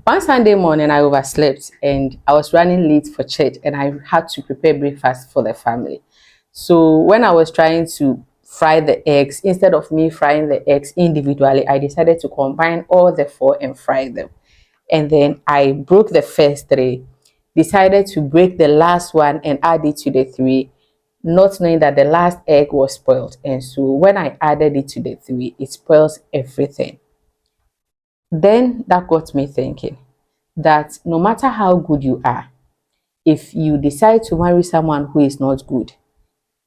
One Sunday morning, I overslept and I was running late for church and I had to prepare breakfast for the family. So when I was trying to fry the eggs, instead of me frying the eggs individually, I decided to combine all the four and fry them. And then I broke the first three, decided to break the last one and add it to the three, not knowing that the last egg was spoiled. And so when I added it to the three, it spoils everything. Then that got me thinking that no matter how good you are, if you decide to marry someone who is not good,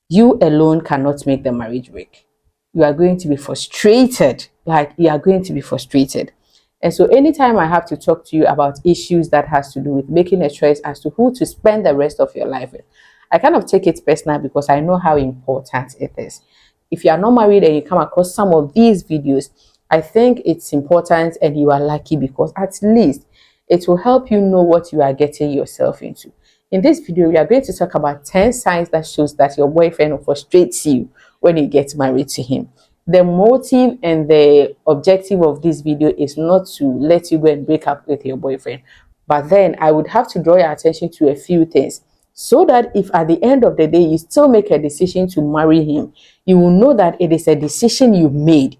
you alone cannot make the marriage work. You are going to be frustrated. Like, you are going to be frustrated. And so anytime I have to talk to you about issues that has to do with making a choice as to who to spend the rest of your life with, I kind of take it personal because I know how important it is. If you are not married and you come across some of these videos, I think it's important and you are lucky because at least it will help you know what you are getting yourself into. In this video, we are going to talk about 10 signs that shows that your boyfriend frustrates you when you get married to him. The motive and the objective of this video is not to let you go and break up with your boyfriend, but then I would have to draw your attention to a few things so that if at the end of the day you still make a decision to marry him, you will know that it is a decision you made.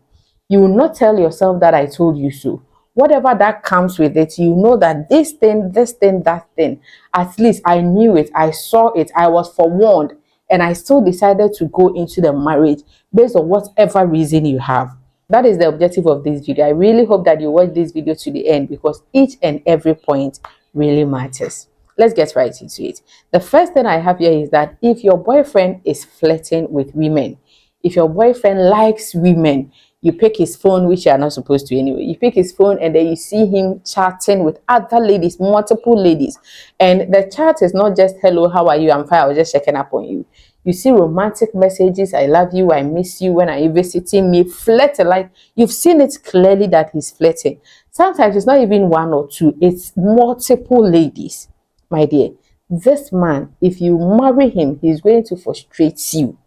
You will not tell yourself that I told you so. Whatever that comes with it, you know that this thing, that thing, at least I knew it, I saw it, I was forewarned, and I still decided to go into the marriage based on whatever reason you have. That is the objective of this video. I really hope that you watch this video to the end because each and every point really matters. Let's get right into it. The first thing I have here is that if your boyfriend is flirting with women, if your boyfriend likes women, you pick his phone, which you are not supposed to anyway. You pick his phone and then you see him chatting with other ladies, multiple ladies. And the chat is not just, hello, how are you? I'm fine. I was just checking up on you. You see romantic messages. I love you. I miss you. When are you visiting me? Flirting. Like, you've seen it clearly that he's flirting. Sometimes it's not even one or two. It's multiple ladies, my dear. This man, if you marry him, he's going to frustrate you.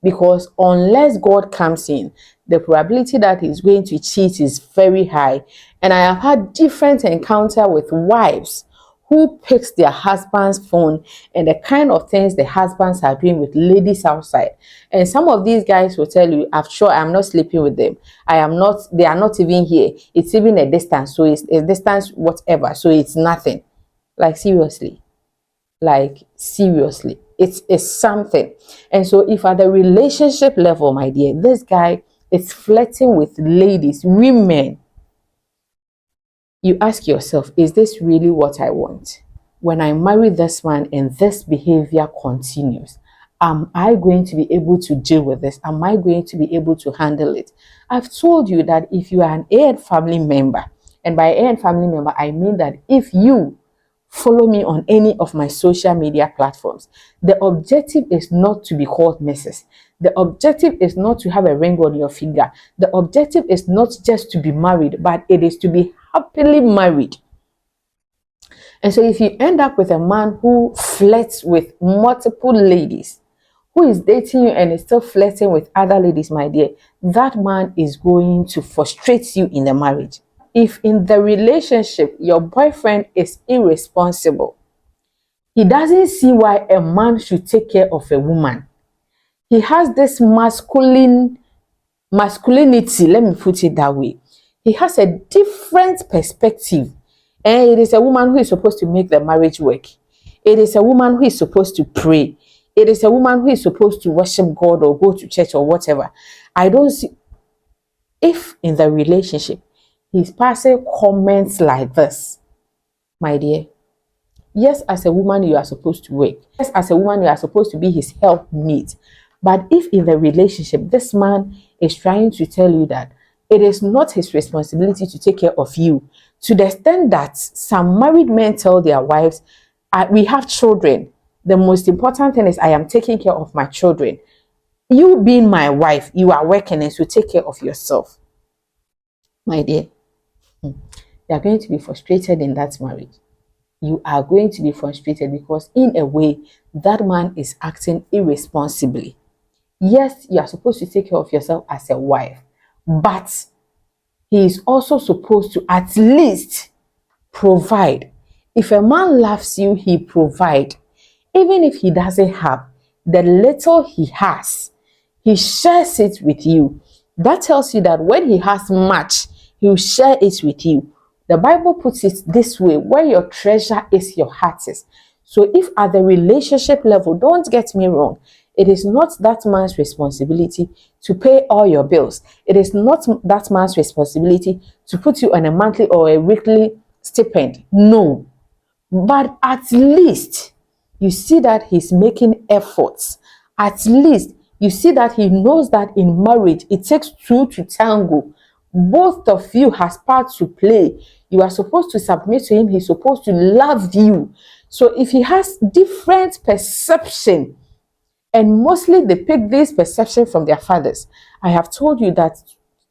Because unless God comes in, the probability that he's going to cheat is very high. And I have had different encounter with wives who picks their husband's phone and the kind of things the husbands are doing with ladies outside. And some of these guys will tell you, I'm sure I'm not sleeping with them. I am not, they are not even here. It's even a distance. So it's a distance, whatever. So it's nothing. Like, seriously. Like, seriously, it's something. And so if at the relationship level, my dear, this guy is flirting with ladies, women, you ask yourself, is this really what I want? When I marry this man and this behavior continues, am I going to be able to deal with this? Am I going to be able to handle it? I've told you that if you are an AN family member, and by AN family member, I mean that if you follow me on any of my social media platforms, the objective is not to be called Mrs. The objective is not to have a ring on your finger. The objective is not just to be married, but it is to be happily married. And so if you end up with a man who flirts with multiple ladies, who is dating you and is still flirting with other ladies, my dear, that man is going to frustrate you in the marriage. If in the relationship your boyfriend is irresponsible, he doesn't see why a man should take care of a woman. He has this masculinity, let me put it that way. He has a different perspective. And it is a woman who is supposed to make the marriage work. It is a woman who is supposed to pray. It is a woman who is supposed to worship God or go to church or whatever. I don't see, if in the relationship he's passing comments like this, my dear, yes, as a woman, you are supposed to work. Yes, as a woman, you are supposed to be his helpmate. But if in the relationship, this man is trying to tell you that it is not his responsibility to take care of you, to the extent that some married men tell their wives, we have children. The most important thing is I am taking care of my children. You being my wife, you are working and so take care of yourself. My dear, you are going to be frustrated in that marriage. You are going to be frustrated because in a way, that man is acting irresponsibly. Yes, you are supposed to take care of yourself as a wife, but he is also supposed to at least provide. If a man loves you, he provide. Even if he doesn't have, the little he has, he shares it with you. That tells you that when he has much, he will share it with you. The Bible puts it this way: where your treasure is, your heart is. So if at the relationship level, don't get me wrong, it is not that man's responsibility to pay all your bills. It is not that man's responsibility to put you on a monthly or a weekly stipend. No. But at least you see that he's making efforts. At least you see that he knows that in marriage it takes two to tango. Both of you has part to play. You are supposed to submit to him. He's supposed to love you. So if he has different perception, and mostly they pick this perception from their fathers. I have told you that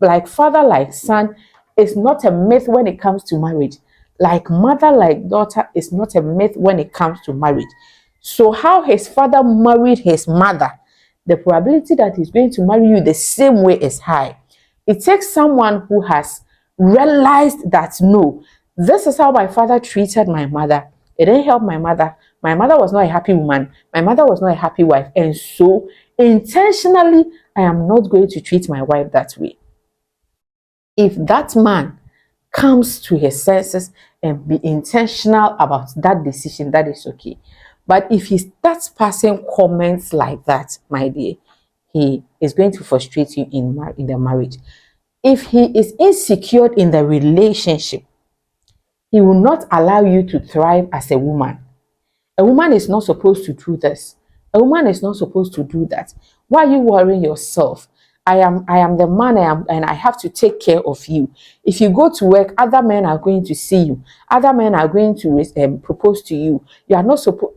like father, like son is not a myth when it comes to marriage. Like mother, like daughter is not a myth when it comes to marriage. So how his father married his mother, the probability that he's going to marry you the same way is high. It takes someone who has realized that no, this is how my father treated my mother. It didn't help my mother. My mother was not a happy woman. My mother was not a happy wife. And so intentionally, I am not going to treat my wife that way. If that man comes to his senses and be intentional about that decision, that is okay. But if he starts passing comments like that, my dear, he is going to frustrate you in the marriage. If he is insecure in the relationship, he will not allow you to thrive as a woman. A woman is not supposed to do this. A woman is not supposed to do that. Why are you worrying yourself? I am the man, and I have to take care of you. If you go to work, other men are going to see you. Other men are going to propose to you. You are not supposed.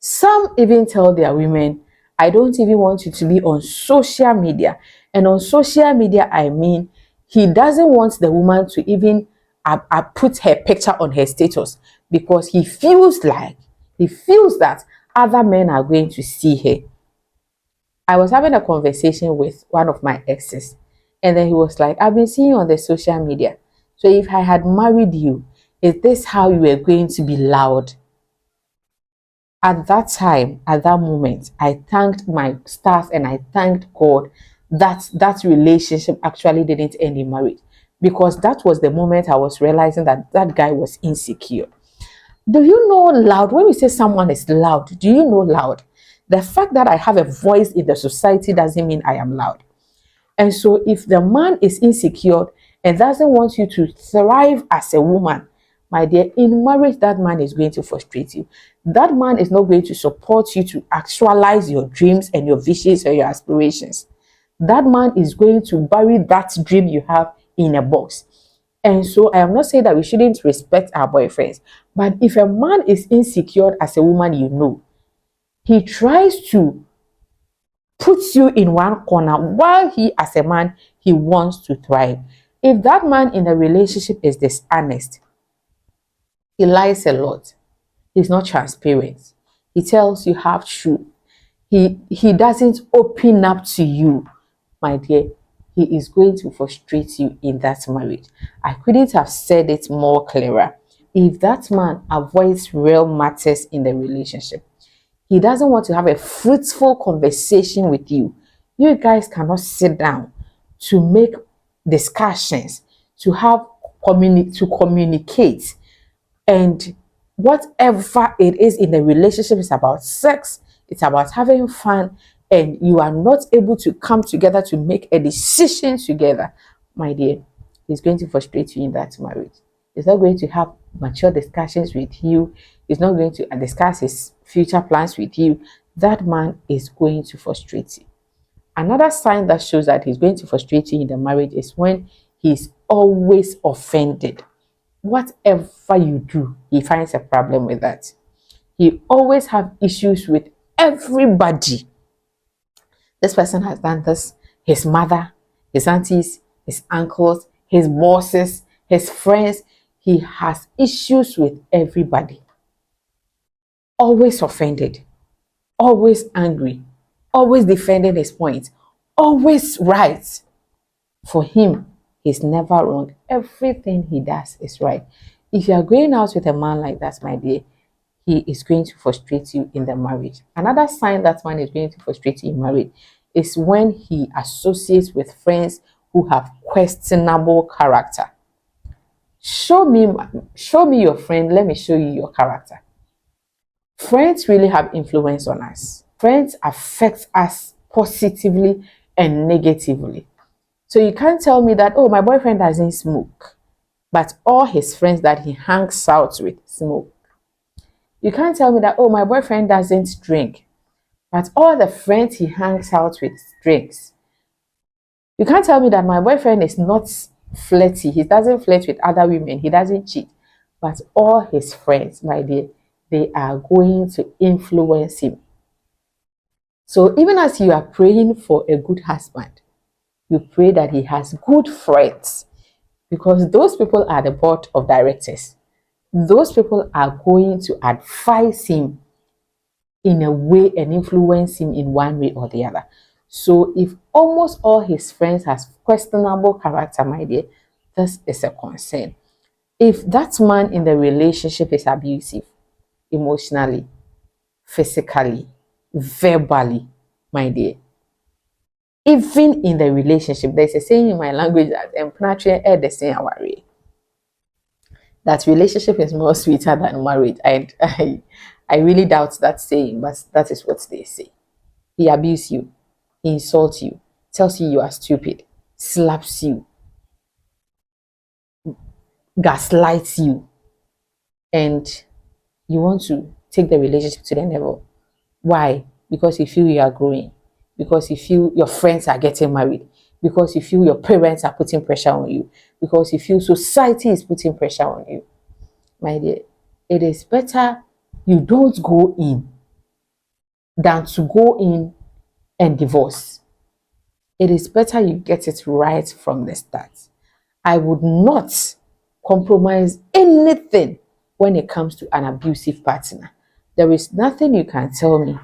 Some even tell their women, I don't even want you to be on social media. And on social media, I mean, he doesn't want the woman to even put her picture on her status, because he feels that other men are going to see her. I was having a conversation with one of my exes, and then he was like, I've been seeing you on the social media. So if I had married you, is this how you were going to be loud? At that time, at that moment, I thanked my stars and I thanked God that that relationship actually didn't end in marriage, because that was the moment I was realizing that that guy was insecure. Do you know loud? When we say someone is loud, do you know loud? The fact that I have a voice in the society doesn't mean I am loud. And so if the man is insecure and doesn't want you to thrive as a woman, my dear, in marriage, that man is going to frustrate you. That man is not going to support you to actualize your dreams and your visions and your aspirations. That man is going to bury that dream you have in a box. And so I am not saying that we shouldn't respect our boyfriends, but if a man is insecure as a woman, you know, he tries to put you in one corner while he, as a man, he wants to thrive. If that man in the relationship is dishonest, he lies a lot, he's not transparent, he tells you half truth, he doesn't open up to you, my dear, he is going to frustrate you in that marriage. I couldn't have said it more clearer. If that man avoids real matters in the relationship, he doesn't want to have a fruitful conversation with you. You guys cannot sit down to make discussions, to have to communicate. And whatever it is in the relationship is about sex, it's about having fun, and you are not able to come together to make a decision together, my dear, he's going to frustrate you in that marriage. He's not going to have mature discussions with you. He's not going to discuss his future plans with you. That man is going to frustrate you. Another sign that shows that he's going to frustrate you in the marriage is when he's always offended. Whatever you do, he finds a problem with that. He always have issues with everybody. This person has done this. His mother, his aunties, his uncles, his bosses, his friends. He has issues with everybody. Always offended, always angry, always defending his point, always right. For him, He's never wrong. Everything he does is right. If you are going out with a man like that, my dear, he is going to frustrate you in the marriage. Another sign that man is going to frustrate you in marriage is when he associates with friends who have questionable character. Show me your friend, let me show you your character. Friends really have influence on us. Friends affect us positively and negatively. So you can't tell me that, oh, my boyfriend doesn't smoke, but all his friends that he hangs out with smoke. You can't tell me that, oh, my boyfriend doesn't drink, but all the friends he hangs out with drinks. You can't tell me that my boyfriend is not flirty. He doesn't flirt with other women. He doesn't cheat. But all his friends, my dear, they are going to influence him. So even as you are praying for a good husband, you pray that he has good friends, because those people are the board of directors. Those people are going to advise him in a way and influence him in one way or the other. So if almost all his friends has questionable character, my dear, this is a concern. If that man in the relationship is abusive, emotionally, physically, verbally, my dear, even in the relationship, there's a saying in my language that that relationship is more sweeter than marriage. I really doubt that saying, but that is what they say. He abuses you, he insults you, tells you you are stupid, slaps you, gaslights you, and you want to take the relationship to the level. Why? Because you feel you are growing, because you feel your friends are getting married, because you feel your parents are putting pressure on you, because you feel society is putting pressure on you. My dear, it is better you don't go in than to go in and divorce. It is better you get it right from the start. I would not compromise anything when it comes to an abusive partner. There is nothing you can tell me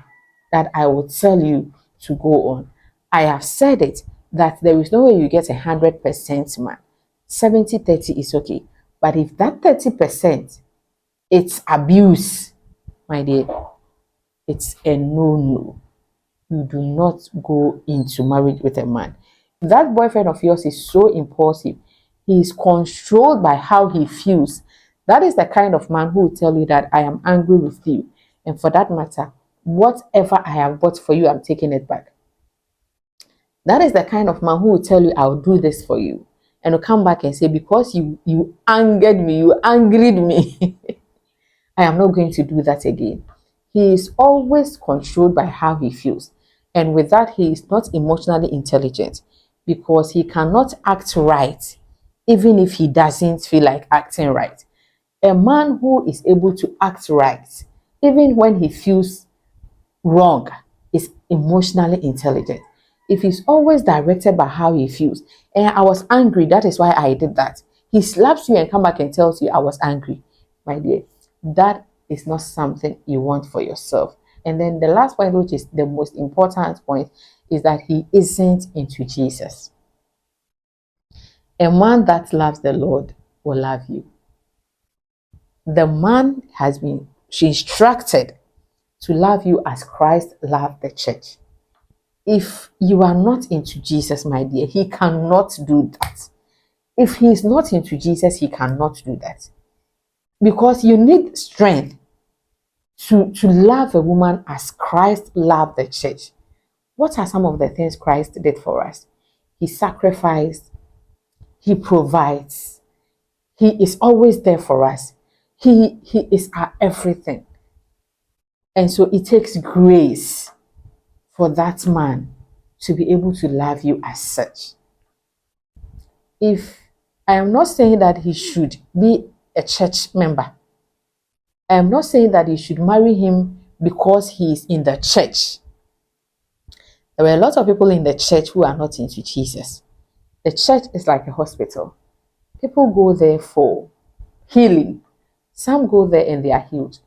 that I will tell you to go on. I have said it that there is no way you get 100% man. 70-30 is okay. But if that 30% it's abuse, my dear, it's a no-no. You do not go into marriage with a man. That boyfriend of yours is so impulsive. He is controlled by how he feels. That is the kind of man who will tell you that I am angry with you. And for that matter, whatever I have bought for you, I'm taking it back. That is the kind of man who will tell you, I'll do this for you. And will come back and say, because you angered me, you angered me, I am not going to do that again. He is always controlled by how he feels. And with that, he is not emotionally intelligent, because he cannot act right even if he doesn't feel like acting right. A man who is able to act right even when he feels wrong is emotionally intelligent. If he's always directed by how he feels, and I was angry, that is why I did that. He slaps you and come back and tells you I was angry. My dear, that is not something you want for yourself. And then the last point, which is the most important point, is that he isn't into Jesus. A man that loves the Lord will love you. The man has been instructed to love you as Christ loved the church. If you are not into Jesus, my dear, he cannot do that. If he is not into Jesus, he cannot do that. Because you need strength to love a woman as Christ loved the church. What are some of the things Christ did for us? He sacrificed, he provides, he is always there for us. He is our everything. And so it takes grace for that man to be able to love you as such. If I am not saying that he should be a church member, I am not saying that you should marry him because he is in the church. There were a lot of people in the church who are not into Jesus. The church is like a hospital. People go there for healing. Some go there and they are healed.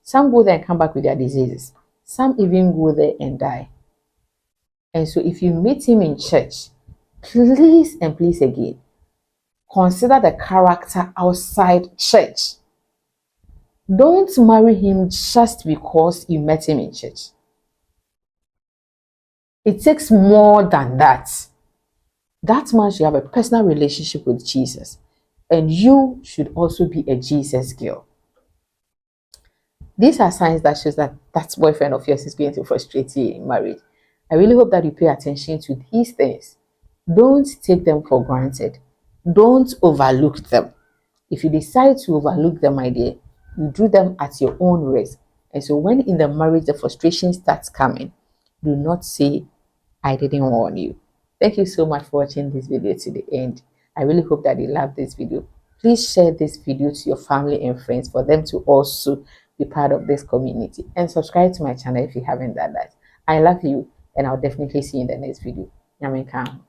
Some go there and come back with their diseases. Some even go there and die. And so if you meet him in church, please and please again, Consider the character outside church. Don't marry him just because you met him in church. It takes more than that. That man should have a personal relationship with Jesus. And you should also be a Jesus girl. These are signs that shows that that boyfriend of yours is going to frustrate you in marriage. I really hope that you pay attention to these things. Don't take them for granted. Don't overlook them. If you decide to overlook them, my dear, you do them at your own risk. And so when in the marriage the frustration starts coming, do not say, I didn't warn you. Thank you so much for watching this video to the end. I really hope that you love this video. Please share this video to your family and friends for them to also be part of this community. And subscribe to my channel if you haven't done that. I love you, and I'll definitely see you in the next video. Nyameyie.